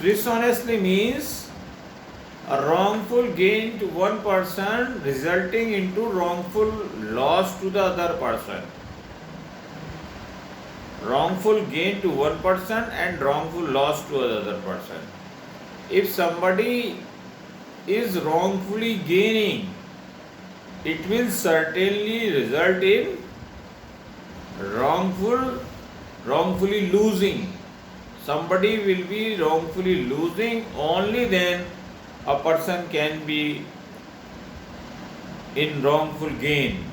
Dishonestly means a wrongful gain to one person resulting into wrongful loss to the other person. Wrongful gain to one person and wrongful loss to another person. If somebody is wrongfully gaining, it will certainly result in wrongfully losing. Somebody will be wrongfully losing, only then a person can be in wrongful gain.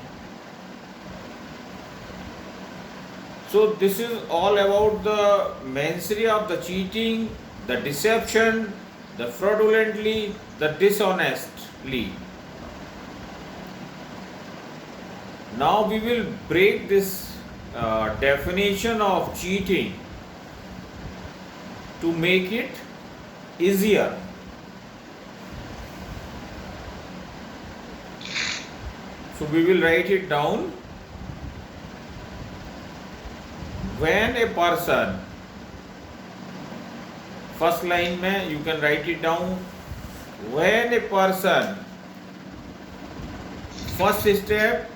So this is all about the mens rea of the cheating, the deception, the fraudulently, the dishonestly. Now we will break this definition of cheating to make it easier. So we will write it down. When a person, first line mein you can write it down. When a person first step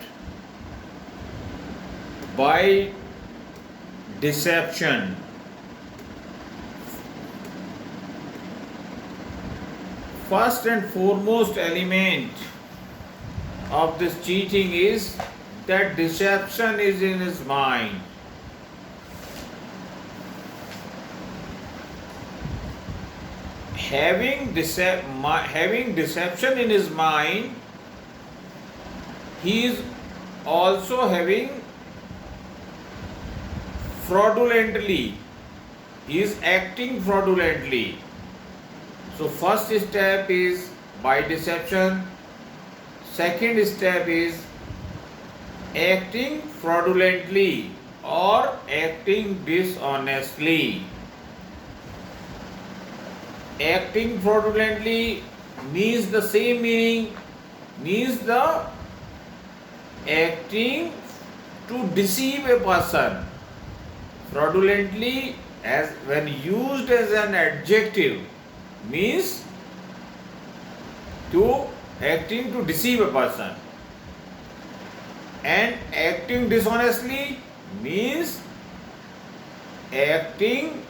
by deception, first and foremost element of this cheating is that deception is in his mind. Having deception in his mind, he is also having fraudulently, he is acting fraudulently. So first step is by deception, second step is acting fraudulently or acting dishonestly. Acting fraudulently means the same meaning, means the acting to deceive a person. Fraudulently, as when used as an adjective, means to acting to deceive a person. And acting dishonestly means acting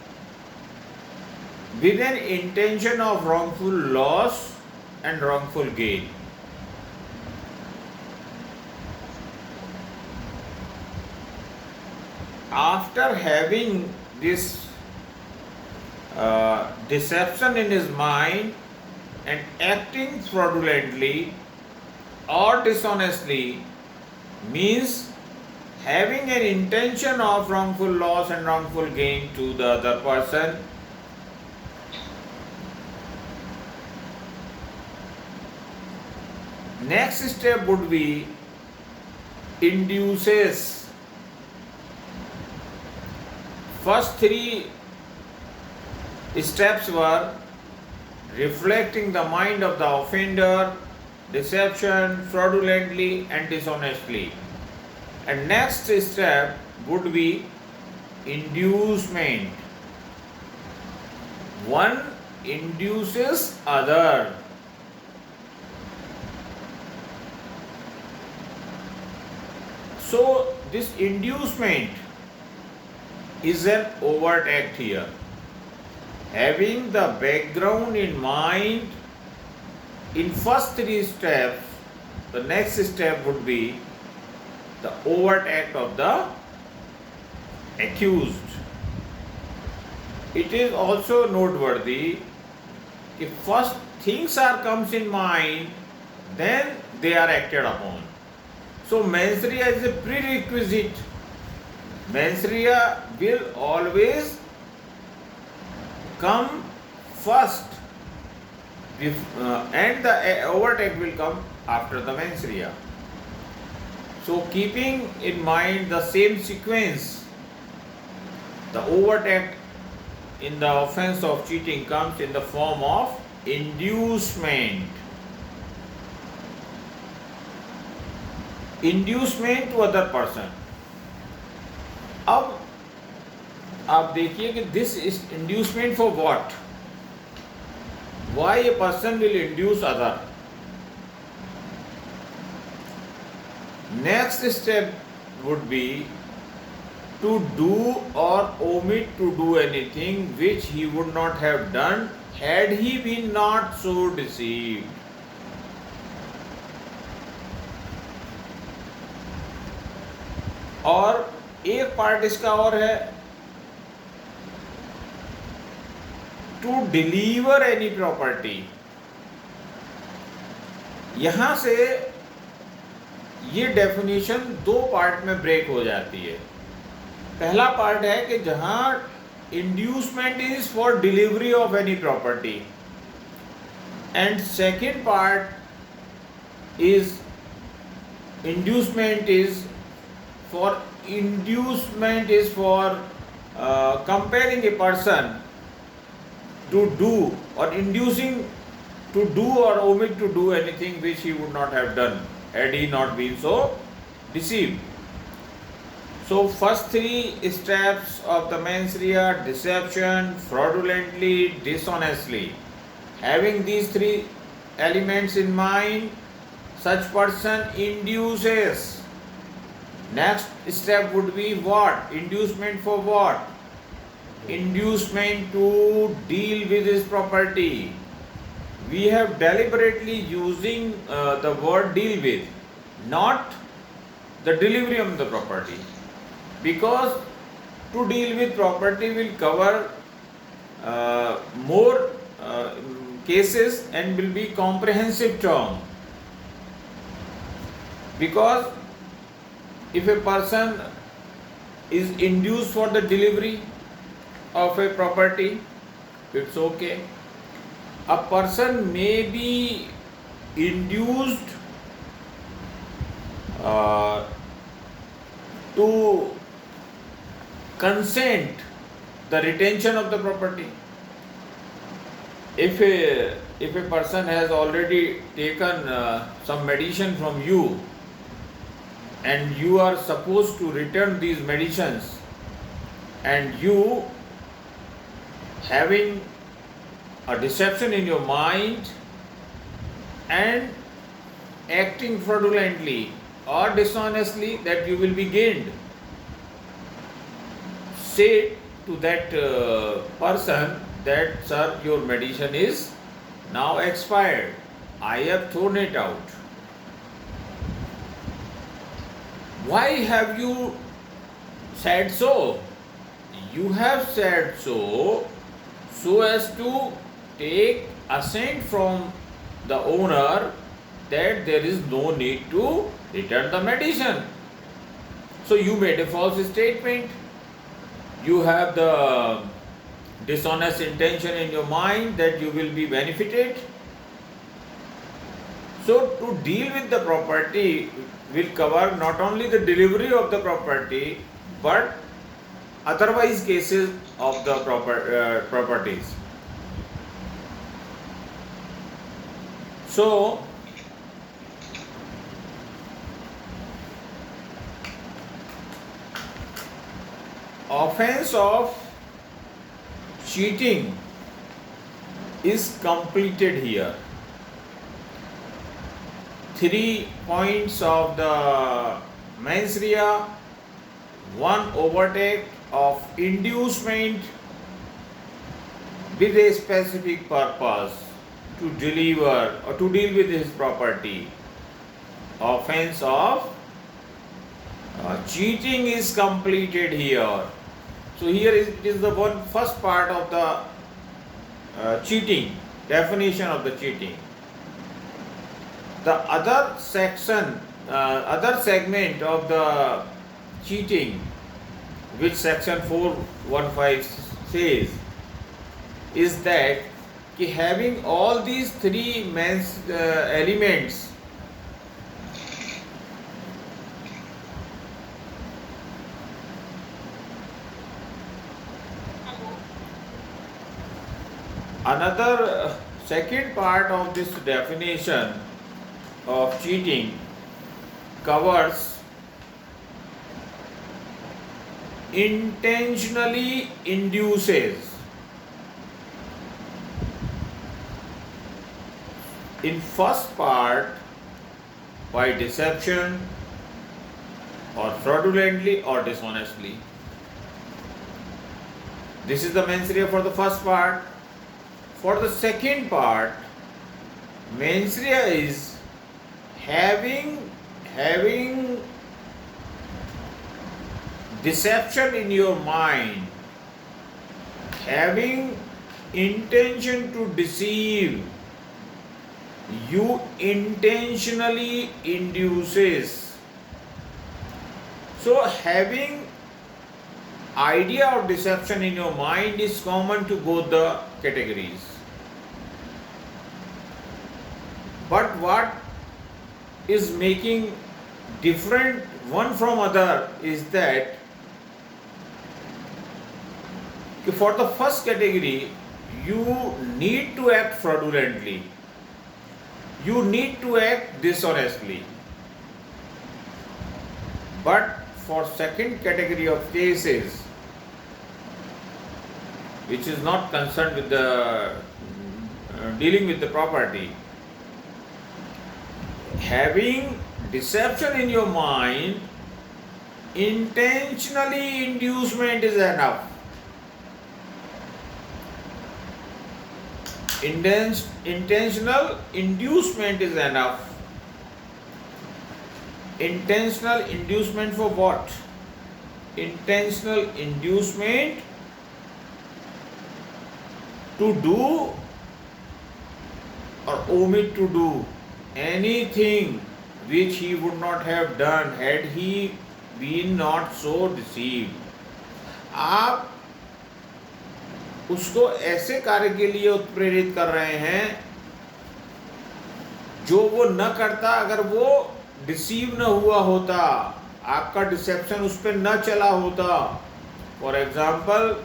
with an intention of wrongful loss and wrongful gain. After having this deception in his mind and acting fraudulently or dishonestly means having an intention of wrongful loss and wrongful gain to the other person. Next step would be induces. First three steps were reflecting the mind of the offender, deception, fraudulently and dishonestly. And next step would be inducement. One induces other. So this inducement is an overt act here. Having the background in mind in first three steps, the next step would be the overt act of the accused. It is also noteworthy, if first things comes in mind, then they are acted upon. So mens rea is a prerequisite. Mens rea will always come first, and the overt act will come after the mens rea. So keeping in mind the same sequence, the overt act in the offense of cheating comes in the form of inducement. Inducement to other person. अब आप देखिए कि this is inducement for what. why a person will induce other. Next step would be to do or omit to do anything which he would not have done had he been not so deceived. और एक part इसका और है, to deliver any property. यहां से ये definition दो part में ब्रेक हो जाती है. पहला पार्ट है कि जहां inducement is for delivery of any property, and second part is inducement is for comparing a person to do or inducing to do or omit to do anything which he would not have done had he not been so deceived. So first three steps of the mens rea: deception, fraudulently, dishonestly. Having these three elements in mind, such person induces. Next step would be what? Inducement for what? Inducement to deal with his property. We have deliberately using the word deal with, not the delivery of the property, because to deal with property will cover more cases and will be comprehensive term. Because if a person is induced for the delivery of a property, it's okay. A person may be induced to consent the retention of the property. If a person has already taken some medicine from you, and you are supposed to return these medicines, and you having a deception in your mind and acting fraudulently or dishonestly, that you will be gained, say to that person that, sir, your medicine is now expired, I have thrown it out. Why have you said so? You have said so as to take assent from the owner that there is no need to return the medicine. So you made a false statement. You have the dishonest intention in your mind that you will be benefited. So to deal with the property will cover not only the delivery of the property but otherwise cases of the properties. So offense of cheating is completed here. 3 points of the mens rea: 1, overtake of inducement with a specific purpose to deliver or to deal with his property. Offense of cheating is completed here. So here it is the first part of the cheating, definition of the cheating. The other section, other segment of the cheating, which section 415 says, is that having all these three elements, another second part of this definition of cheating covers intentionally induces. In first part, by deception or fraudulently or dishonestly. This is the mens rea for the first part. For the second part, mens rea is having deception in your mind, having intention to deceive. You intentionally induces. So having idea of deception in your mind is common to both the categories. But what is making different one from other is that for the first category, you need to act fraudulently. You need to act dishonestly. But for second category of cases, which is not concerned with the dealing with the property, having deception in your mind, intentionally inducement is enough. Intentional inducement is enough. Intentional inducement for what? Intentional inducement to do or omit to do anything which he would not have done had he been not so deceived. आप उसको ऐसे कार्य के लिए उत्प्रेरित कर रहे हैं जो वो न करता अगर वो डिसीव न हुआ होता, आपका डिसेप्शन उस पर न चला होता. For example,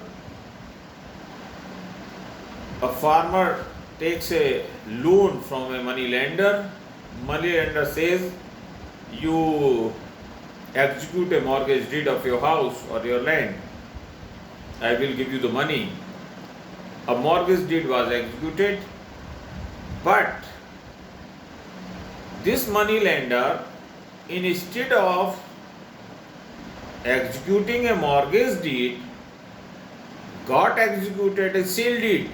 a farmer takes a loan from a money lender. Money lender says, you execute a mortgage deed of your house or your land, I will give you the money. A mortgage deed was executed, but this money lender, instead of executing a mortgage deed, got executed a sale deed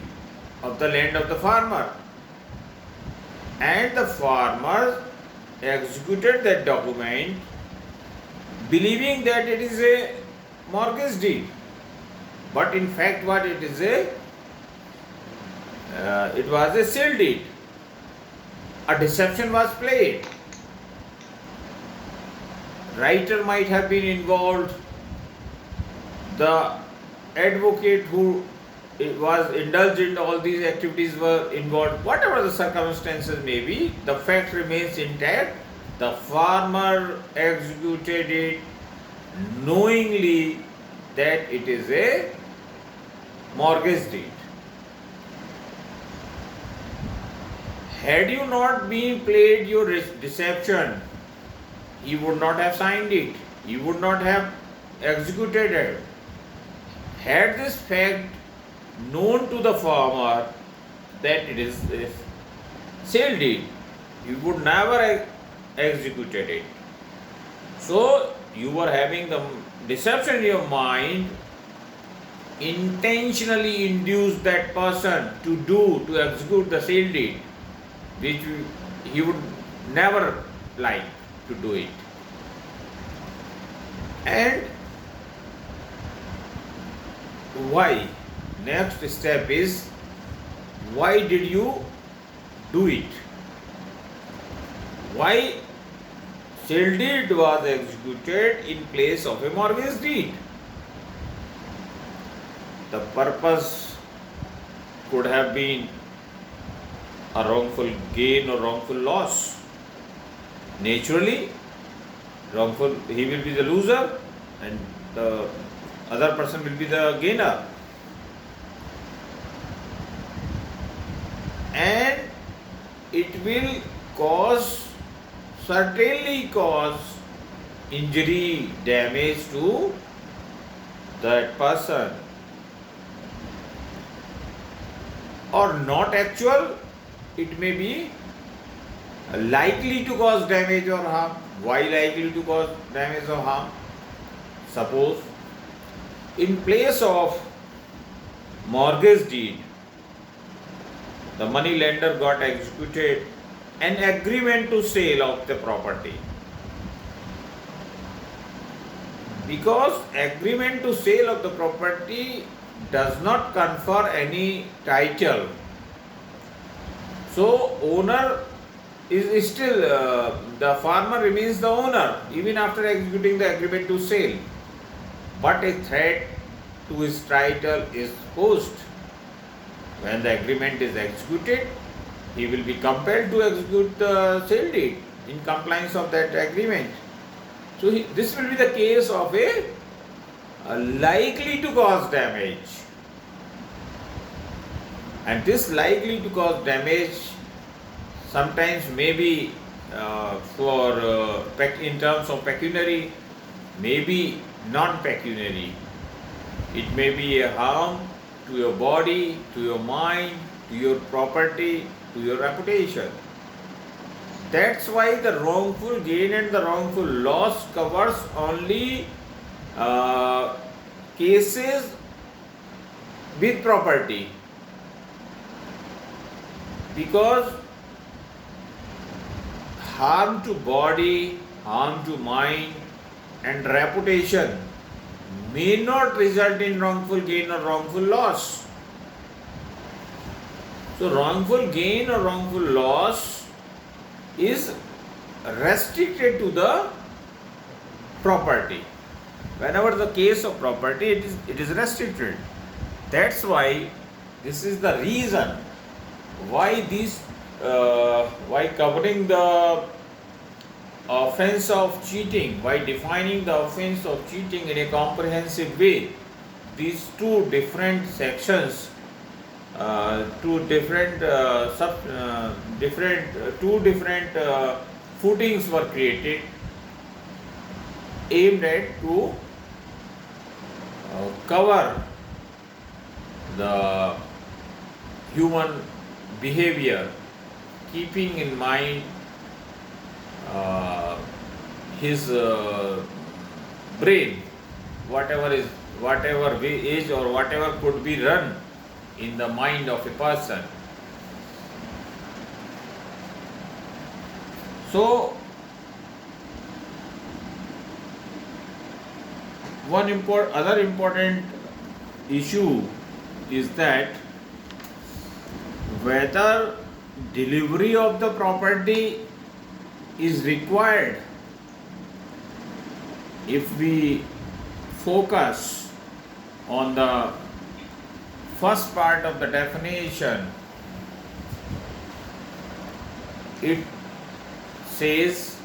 of the land of the farmer, and the farmer executed that document believing that it is a mortgage deed, but in fact what it is it was a sale deed. A deception was played. Writer might have been involved, the advocate who was indulged in all these activities were involved. Whatever the circumstances may be, the fact remains intact. The farmer executed it knowingly that it is a mortgage deed. Had you not been played your deception, he would not have signed it. He would not have executed it. Had this fact known to the farmer that it is a sale deed, he would never executed it. So you were having the deception in your mind, intentionally induced that person to execute the sale deed, which he would never like to do it. And why? Next step is, why did you do it? Why sale deed was executed in place of a mortgage deed? The purpose could have been a wrongful gain or wrongful loss. Naturally, he will be the loser and the other person will be the gainer. And it will certainly cause injury, damage to that person. Or not actual, it may be likely to cause damage or harm. Why likely to cause damage or harm? Suppose in place of mortgage deed, the money lender got executed an agreement to sale of the property. Because agreement to sale of the property does not confer any title, so owner is still the farmer remains the owner even after executing the agreement to sale, but a threat to his title is posed. When the agreement is executed, he will be compelled to execute the sale deed in compliance of that agreement. So this will be the case of a likely to cause damage. And this likely to cause damage sometimes may be in terms of pecuniary, may be non-pecuniary. It may be a harm to your body, to your mind, to your property, to your reputation. That's why the wrongful gain and the wrongful loss covers only cases with property, because harm to body, harm to mind and reputation may not result in wrongful gain or wrongful loss. So wrongful gain or wrongful loss is restricted to the property. Whenever the case of property, it is restricted. That's why this is the reason why why covering the offense of cheating, why defining the offense of cheating in a comprehensive way, these two different sections, two different footings were created, aimed at to cover the human behavior, keeping in mind his brain, whatever is or whatever could be run in the mind of a person. So other important issue is that whether delivery of the property is required. If we focus on the first part of the definition, it says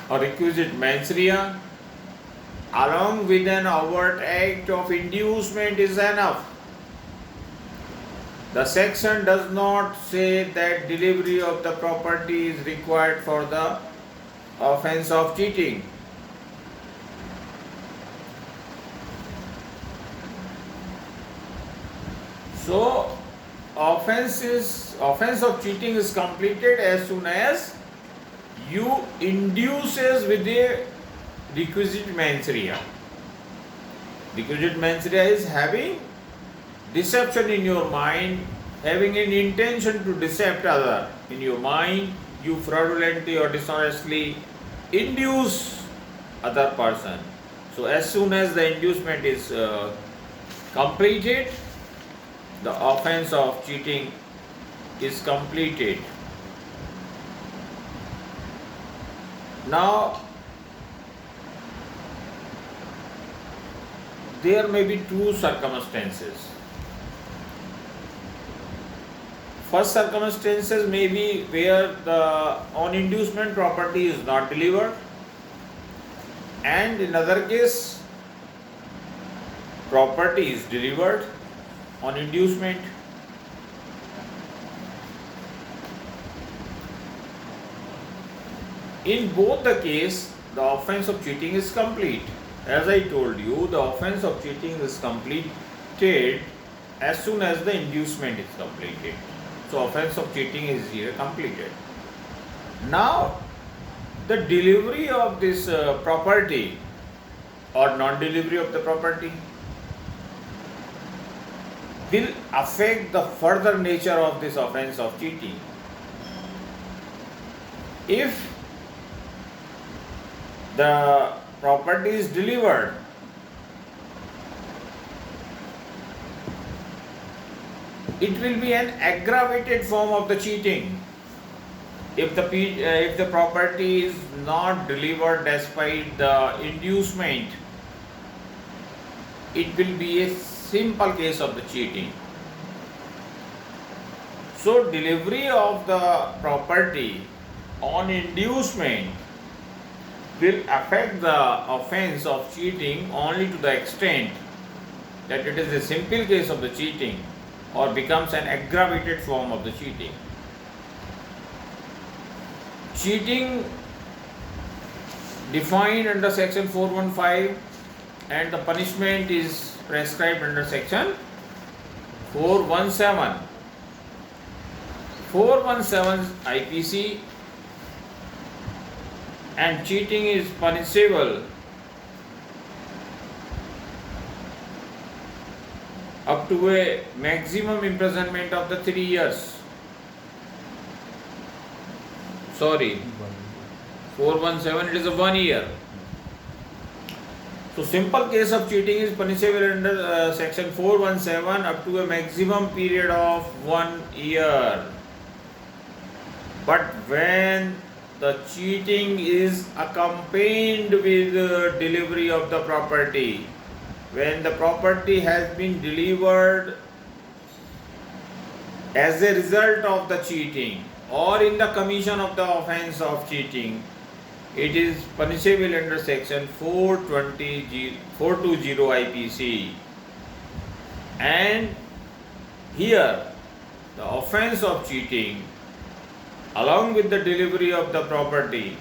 a requisite mens rea along with an overt act of inducement is enough. The section does not say that delivery of the property is required for the offense of cheating. So, offense of cheating is completed as soon as you induces with a requisite mens rea. Requisite mens rea is having deception in your mind, having an intention to deceive other. In your mind, you fraudulently or dishonestly induce other person. So as soon as the inducement is completed, the offense of cheating is completed. Now, there may be two circumstances. First circumstances may be where the on inducement property is not delivered, and in other case property is delivered on inducement. In both the case, the offense of cheating is complete. As I told you, the offense of cheating is completed as soon as the inducement is completed. So offense of cheating is here completed. Now, the delivery of this property or non-delivery of the property will affect the further nature of this offense of cheating. If the property is delivered, it will be an aggravated form of the cheating. If the property is not delivered despite the inducement, it will be a simple case of the cheating. So delivery of the property on inducement will affect the offense of cheating only to the extent that it is a simple case of the cheating or becomes an aggravated form of the cheating. Cheating defined under section 415 and the punishment is prescribed under section 417. 417 IPC, and cheating is punishable up to a maximum imprisonment of the 3 years. Sorry, 417, it is a 1 year. So simple case of cheating is punishable under section 417 up to a maximum period of 1 year. But when the cheating is accompanied with delivery of the property, when the property has been delivered as a result of the cheating or in the commission of the offense of cheating, it is punishable under section 420 IPC. And here the offense of cheating along with the delivery of the property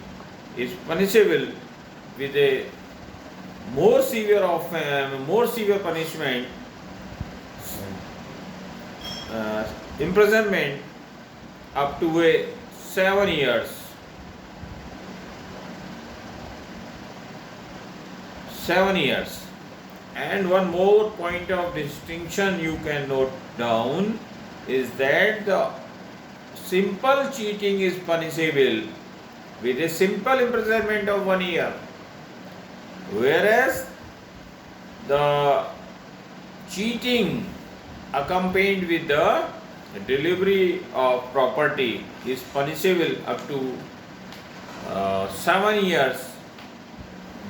is punishable with a more severe punishment, imprisonment up to a 7 years. 7 years. And one more point of distinction you can note down is that the simple cheating is punishable with a simple imprisonment of 1 year, whereas the cheating accompanied with the delivery of property is punishable up to 7 years,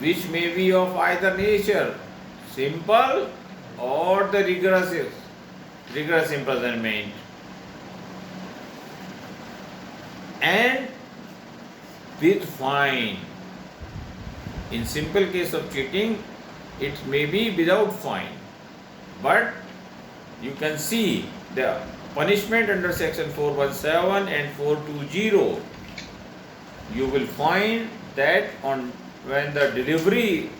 which may be of either nature, simple or the rigorous imprisonment. And with fine. In simple case of cheating, it may be without fine, but you can see the punishment under section 417 and 420. You will find that when the delivery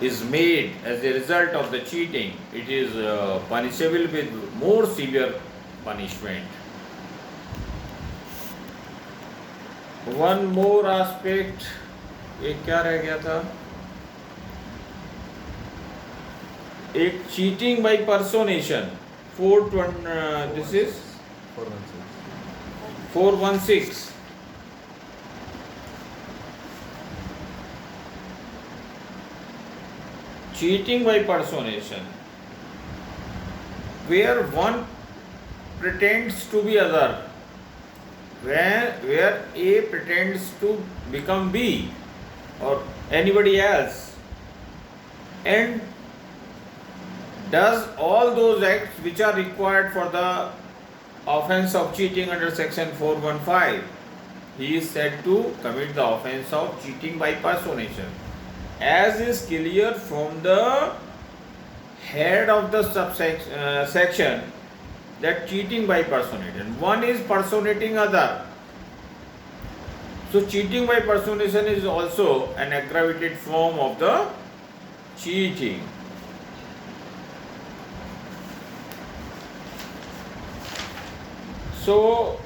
is made as a result of the cheating, it is punishable with more severe punishment. One more aspect, एक क्या रह गया था, एक cheating by personation. 420, this is 416. Cheating by personation, where one pretends to be other, where A pretends to become B or anybody else and does all those acts which are required for the offense of cheating under section 415. He is said to commit the offense of cheating by personation, as is clear from the head of the section that cheating by personation. One is personating other. So cheating by personation is also an aggravated form of the cheating. So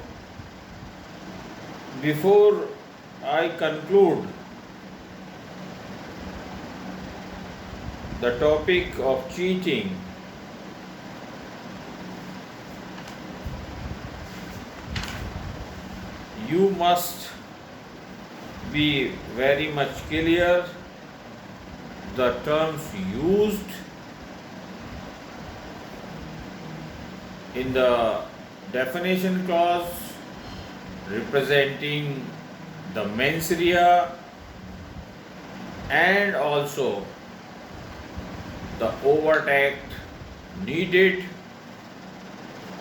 before I conclude the topic of cheating, you must be very much clear the terms used in the definition clause representing the mens rea and also the overt act needed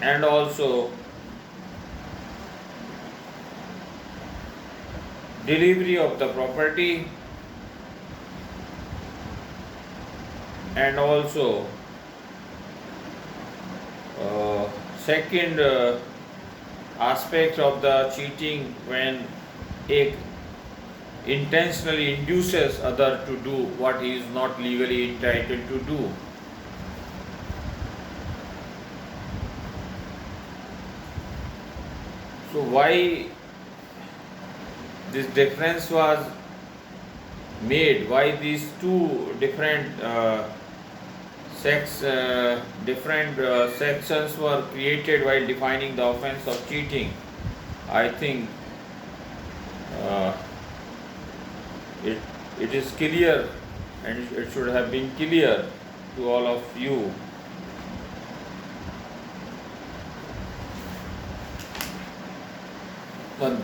and also delivery of the property and also second aspect of the cheating when a intentionally induces other to do what he is not legally entitled to do. So why this difference was made, why these two different sections were created while defining the offense of cheating? I think it is clear and it should have been clear to all of you. One